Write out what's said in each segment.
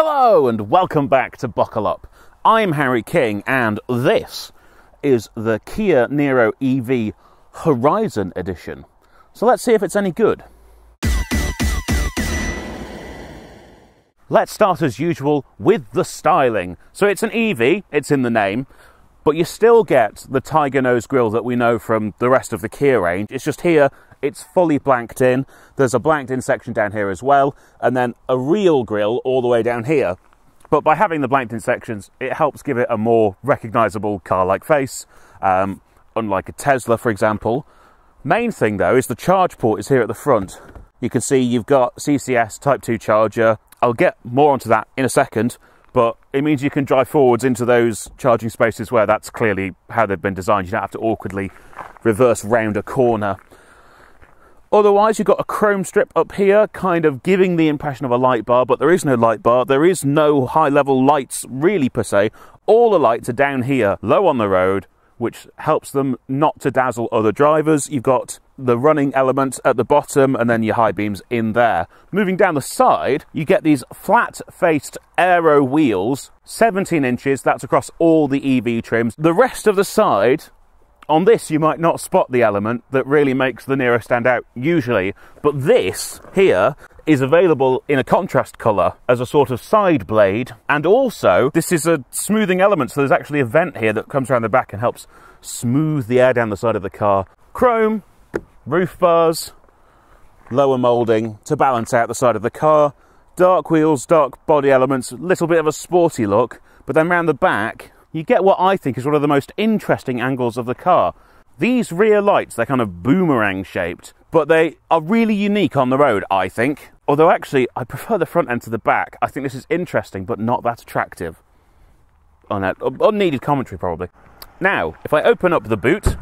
Hello and welcome back to Buckle Up. I'm Harry King and this is the Kia Niro EV Horizon Edition. So let's see if it's any good. Let's start as usual with the styling. So it's an EV, it's in the name, but you still get the tiger nose grille that we know from the rest of the Kia range. It's just here, it's fully blanked in. There's a blanked in section down here as well, and then a real grille all the way down here. But by having the blanked in sections, it helps give it a more recognisable car-like face, unlike a Tesla, for example. Main thing though is the charge port is here at the front. You can see you've got CCS Type 2 charger. I'll get more onto that in a second, but it means you can drive forwards into those charging spaces where that's clearly how they've been designed. You don't have to awkwardly reverse round a corner. Otherwise, you've got a chrome strip up here, kind of giving the impression of a light bar, but there is no light bar. There is no high-level lights, really, per se. All the lights are down here, low on the road, which helps them not to dazzle other drivers. You've got the running element at the bottom, and then your high beams in there. Moving down the side, you get these flat-faced aero wheels, 17 inches. That's across all the EV trims. The rest of the side, on this, you might not spot the element that really makes the Niro stand out usually, but this here is available in a contrast colour as a sort of side blade, and also this is a smoothing element, so there's actually a vent here that comes around the back and helps smooth the air down the side of the car. Chrome, roof bars, lower moulding to balance out the side of the car, dark wheels, dark body elements, a little bit of a sporty look, but then round the back you get what I think is one of the most interesting angles of the car. These rear lights, they're kind of boomerang shaped, but they are really unique on the road, I think. Although actually, I prefer the front end to the back. I think this is interesting, but not that attractive. Unneeded commentary, probably. Now, if I open up the boot,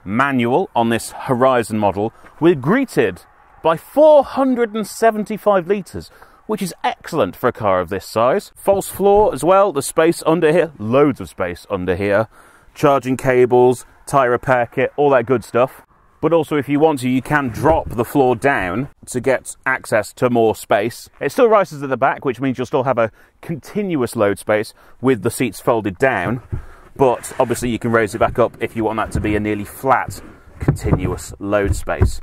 manual on this Horizon model, we're greeted by 475 litres. Which is excellent for a car of this size. False floor as well, the space under here, loads of space under here. Charging cables, tyre repair kit, all that good stuff. But also if you want to, you can drop the floor down to get access to more space. It still rises at the back, which means you'll still have a continuous load space with the seats folded down. But obviously you can raise it back up if you want that to be a nearly flat, continuous load space.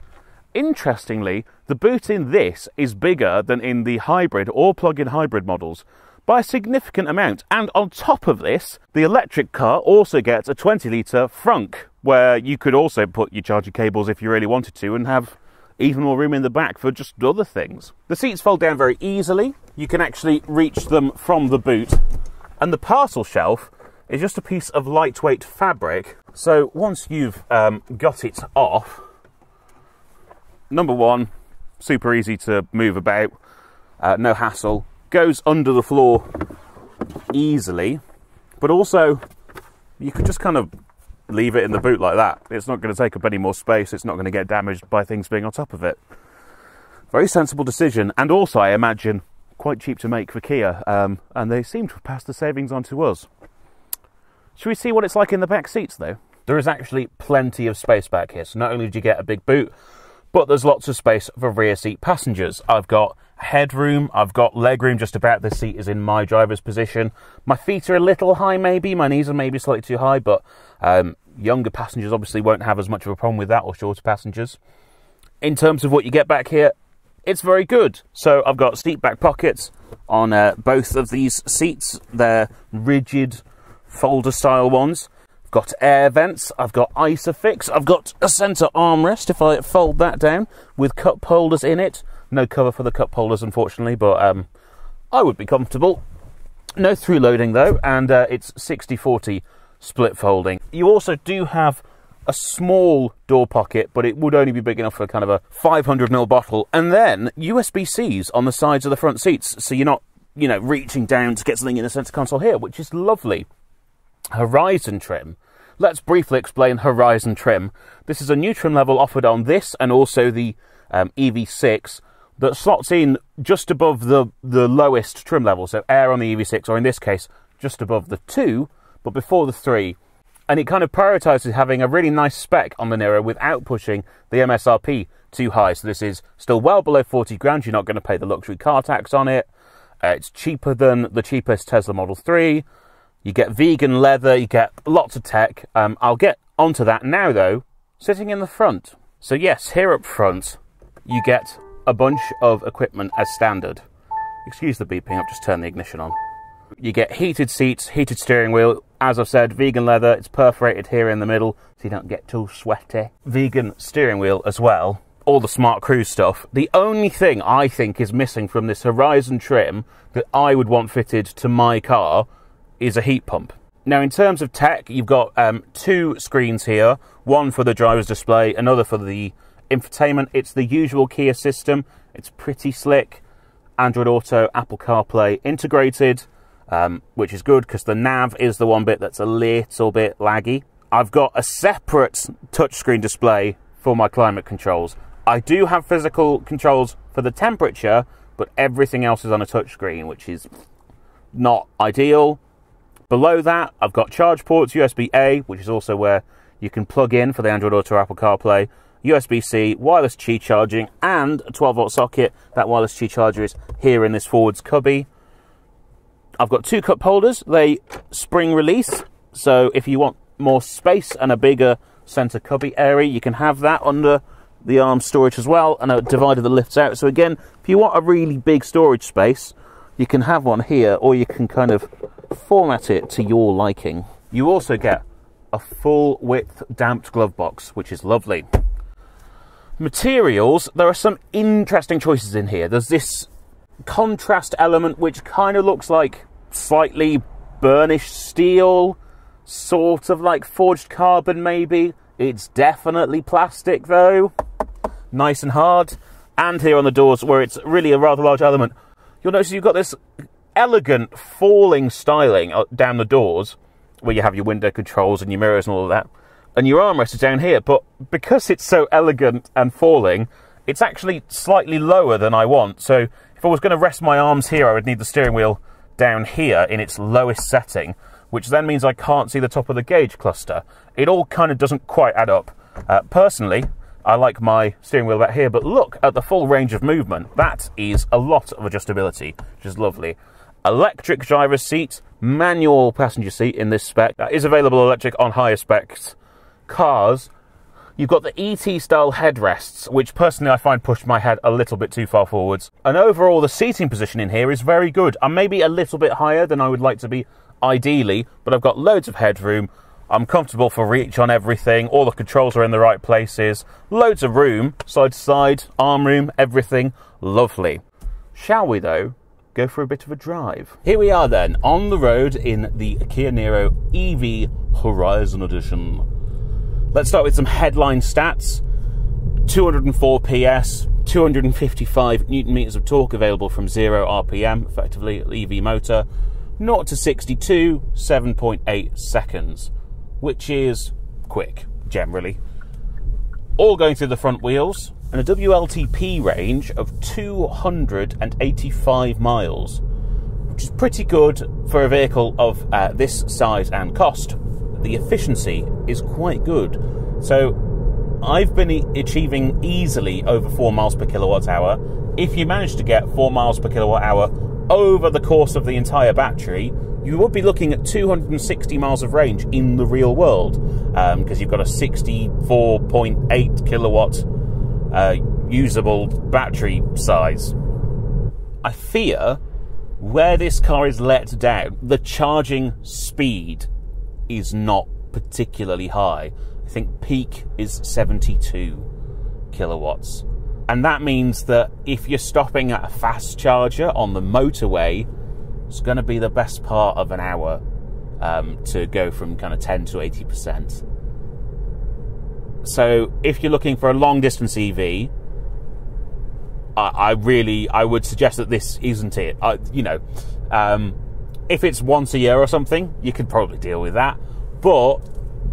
Interestingly, the boot in this is bigger than in the hybrid or plug-in hybrid models by a significant amount. And on top of this, the electric car also gets a 20-litre frunk, where you could also put your charging cables if you really wanted to and have even more room in the back for just other things. The seats fold down very easily. You can actually reach them from the boot. And the parcel shelf is just a piece of lightweight fabric. So once you've got it off, number one, super easy to move about, no hassle, goes under the floor easily, but also you could just kind of leave it in the boot like that. It's not going to take up any more space, it's not going to get damaged by things being on top of it. Very sensible decision, and also I imagine quite cheap to make for Kia, and they seem to have passed the savings on to us. Should we see what it's like in the back seats though? There is actually plenty of space back here, so not only do you get a big boot, but there's lots of space for rear seat passengers. I've got headroom, I've got legroom just about. The seat is in my driver's position. My feet are a little high maybe, my knees are maybe slightly too high, but younger passengers obviously won't have as much of a problem with that, or shorter passengers. In terms of what you get back here, it's very good. So I've got seat back pockets on both of these seats. They're rigid folder style ones. I've got air vents, I've got Isofix, I've got a centre armrest if I fold that down with cup holders in it. No cover for the cup holders unfortunately, but I would be comfortable. No through loading though, and it's 60-40 split folding. You also do have a small door pocket, but it would only be big enough for kind of a 500ml bottle, and then USB-Cs on the sides of the front seats, so you're not, you know, reaching down to get something in the centre console here, which is lovely. Horizon trim. Let's briefly explain Horizon trim. This is a new trim level offered on this and also the EV6 that slots in just above the lowest trim level. So Air on the EV6, or in this case, just above the 2, but before the 3. And it kind of prioritises having a really nice spec on the Niro without pushing the MSRP too high. So this is still well below 40 grand. You're not going to pay the luxury car tax on it. It's cheaper than the cheapest Tesla Model 3. You get vegan leather, you get lots of tech. I'll get onto that now though, sitting in the front. So yes, here up front, you get a bunch of equipment as standard. Excuse the beeping, I've just turned the ignition on. You get heated seats, heated steering wheel. As I've said, vegan leather, it's perforated here in the middle so you don't get too sweaty. Vegan steering wheel as well. All the smart cruise stuff. The only thing I think is missing from this Horizon trim that I would want fitted to my car is a heat pump. Now, in terms of tech, you've got 2 screens here, one for the driver's display, another for the infotainment. It's the usual Kia system. It's pretty slick. Android Auto, Apple CarPlay integrated, which is good because the nav is the one bit that's a little bit laggy. I've got a separate touchscreen display for my climate controls. I do have physical controls for the temperature, but everything else is on a touchscreen, which is not ideal. Below that, I've got charge ports, USB-A, which is also where you can plug in for the Android Auto or Apple CarPlay, USB-C, wireless Qi charging, and a 12-volt socket. That wireless Qi charger is here in this forwards cubby. I've got 2 cup holders. They spring release, so if you want more space and a bigger center cubby area, you can have that under the arm storage as well, and a divider that lifts out. So again, if you want a really big storage space, you can have one here, or you can kind of format it to your liking. You also get a full width damped glove box, which is lovely. Materials, there are some interesting choices in here. There's this contrast element which kind of looks like slightly burnished steel, sort of like forged carbon maybe. It's definitely plastic though, nice and hard. And here on the doors, where it's really a rather large element, you'll notice you've got this elegant falling styling down the doors, where you have your window controls and your mirrors and all of that, and your armrest is down here. But because it's so elegant and falling, it's actually slightly lower than I want. So if I was going to rest my arms here, I would need the steering wheel down here in its lowest setting, which then means I can't see the top of the gauge cluster. It all kind of doesn't quite add up. Personally, I like my steering wheel back here, but look at the full range of movement. That is a lot of adjustability, which is lovely. Electric driver's seat, manual passenger seat in this spec. That is available electric on higher specs cars. You've got the ET style headrests, which personally I find push my head a little bit too far forwards. And overall, the seating position in here is very good. I'm maybe a little bit higher than I would like to be ideally, but I've got loads of headroom. I'm comfortable for reach on everything. All the controls are in the right places. Loads of room, side to side, arm room, everything. Lovely. Shall we, though, go for a bit of a drive? Here we are, then, on the road in the Kia Niro EV Horizon Edition. Let's start with some headline stats. 204 PS, 255 Newton meters of torque available from 0 RPM, effectively EV motor. 0 to 62, 7.8 seconds. Which is quick, generally. All going through the front wheels, and a WLTP range of 285 miles, which is pretty good for a vehicle of this size and cost. The efficiency is quite good. So I've been achieving easily over 4 miles per kilowatt hour. If you manage to get 4 miles per kilowatt hour over the course of the entire battery, you would be looking at 260 miles of range in the real world, because you've got a 64.8 kilowatt usable battery size. I fear where this car is let down, the charging speed is not particularly high. I think peak is 72 kilowatts. And that means that if you're stopping at a fast charger on the motorway, it's going to be the best part of an hour to go from kind of 10 to 80%. So if you're looking for a long distance EV, I would suggest that this isn't it. If it's once a year or something, you could probably deal with that. But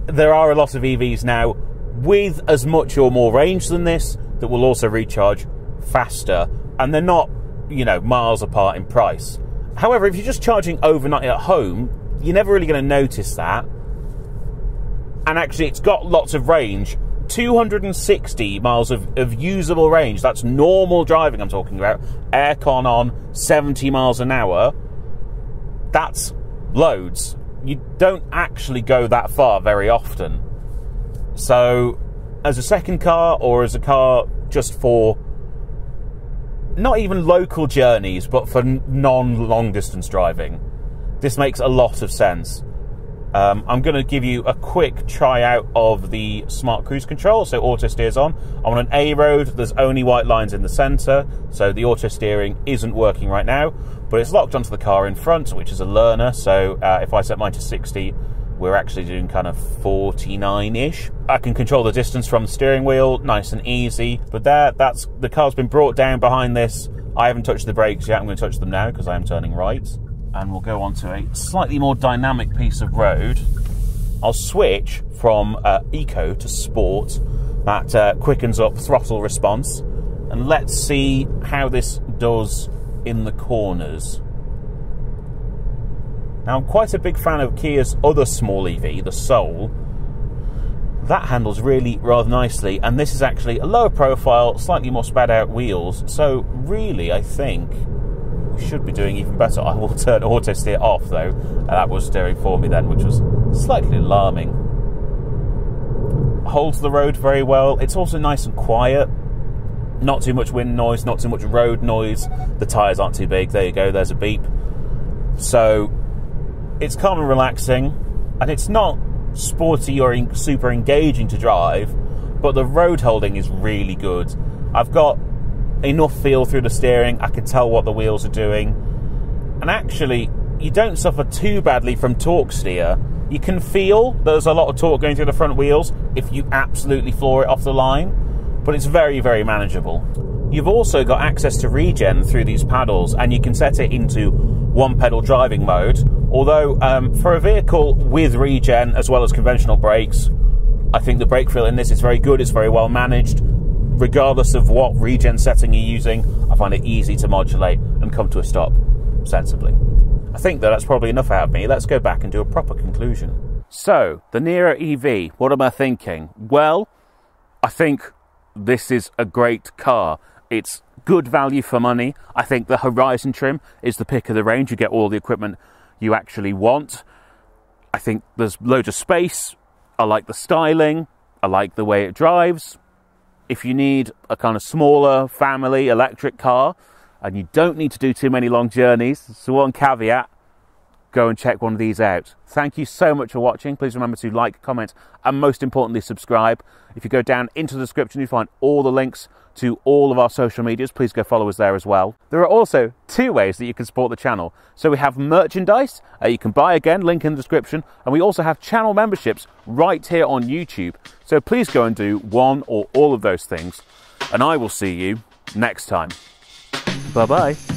there are a lot of EVs now with as much or more range than this that will also recharge faster, and they're not, miles apart in price. However, if you're just charging overnight at home, you're never really going to notice that. And actually, it's got lots of range 260 miles of usable range. That's normal driving I'm talking about. Aircon on, 70 miles an hour. That's loads. You don't actually go that far very often. So, as a second car, or as a car just for not even local journeys, but for non-long distance driving, this makes a lot of sense. I'm going to give you a quick try out of the smart cruise control. So auto steer's on. I'm on an A road. There's only white lines in the centre, so the auto steering isn't working right now, but it's locked onto the car in front, which is a learner. So if I set mine to 60, we're actually doing kind of 49-ish. I can control the distance from the steering wheel, nice and easy. But that's the car's been brought down behind this. I haven't touched the brakes yet. I'm going to touch them now because I am turning right. And we'll go on to a slightly more dynamic piece of road. I'll switch from Eco to Sport. That quickens up throttle response. And let's see how this does in the corners. Now, I'm quite a big fan of Kia's other small EV, the Soul. That handles really rather nicely, and this is actually a lower profile, slightly more spad out wheels. So really, I think we should be doing even better. I will turn auto steer off though, and that was steering for me then, which was slightly alarming. Holds the road very well. It's also nice and quiet. Not too much wind noise, not too much road noise. The tyres aren't too big. There you go, there's a beep. So it's calm and relaxing, and it's not sporty or super engaging to drive, but the road holding is really good. I've got enough feel through the steering. I can tell what the wheels are doing, and actually you don't suffer too badly from torque steer. You can feel there's a lot of torque going through the front wheels if you absolutely floor it off the line, but it's very, very manageable. You've also got access to regen through these paddles, and you can set it into one pedal driving mode. Although for a vehicle with regen as well as conventional brakes, I think the brake feel in this is very good. It's very well managed. Regardless of what regen setting you're using, I find it easy to modulate and come to a stop sensibly. I think that's probably enough out of me. Let's go back and do a proper conclusion. So, the Niro EV, what am I thinking? Well, I think this is a great car. It's good value for money. I think the Horizon trim is the pick of the range. You get all the equipment you actually want. I think there's loads of space. I like the styling. I like the way it drives. If you need a kind of smaller family electric car and you don't need to do too many long journeys, so one caveat, go and check one of these out. Thank you so much for watching. Please remember to like, comment, and most importantly, subscribe. If you go down into the description, you find all the links to all of our social medias. Please go follow us there as well. There are also two ways that you can support the channel. So we have merchandise you can buy, again, link in the description, and we also have channel memberships right here on YouTube. So please go and do one or all of those things, and I will see you next time. Bye-bye.